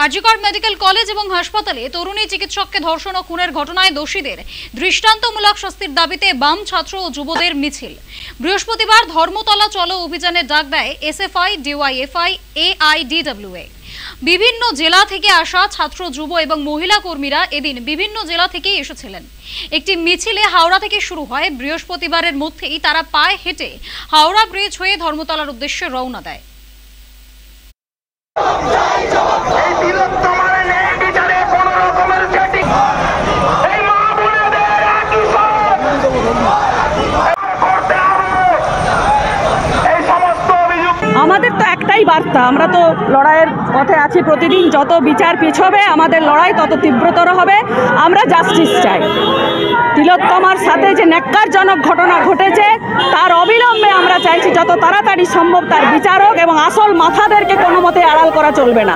RG Kar medical college এবং হাসপাতালে তরুণী চিকিৎসককে ধর্ষণ ও খুনের ঘটনায় দোষীদের দৃষ্টান্তমূলক শাস্তির দাবিতে বাম ছাত্র ও যুবদের মিছিল। বৃহস্পতিবার ধর্মতলা চলো অভিযানের ডাক দেয় এসএফআই, ডিওয়াইএফআই, এআইডিডব্লিউএ। বিভিন্ন জেলা থেকে আসা ছাত্র, যুব এবং মহিলা কর্মীরা এদিন বিভিন্ন জেলা থেকে এসেছিলেন। একটি মিছিলে হাওড়া থেকে শুরু হয়। বৃহস্পতিবারের মধ্যেই তারা পায়ে হেঁটে হাওড়া ব্রিজ হয়ে ধর্মতলার উদ্দেশ্যে রওনা দেয়। আমাদের তো একটাই বার্তা, আমরা তো লড়াইয়ের পথে আছি প্রতিদিন। যত বিচার পিছবে আমাদের লড়াই তত তীব্রতর হবে। আমরা জাস্টিস চাই। তিলোত্তমার সাথে যে ন্যাক্কারজনক ঘটনা ঘটেছে তার অবিলম্বে আমরা চাইছি যত তাড়াতাড়ি সম্ভব তার বিচার হোক এবং আসল মাথাদেরকে কোনো মতে আড়াল করা চলবে না।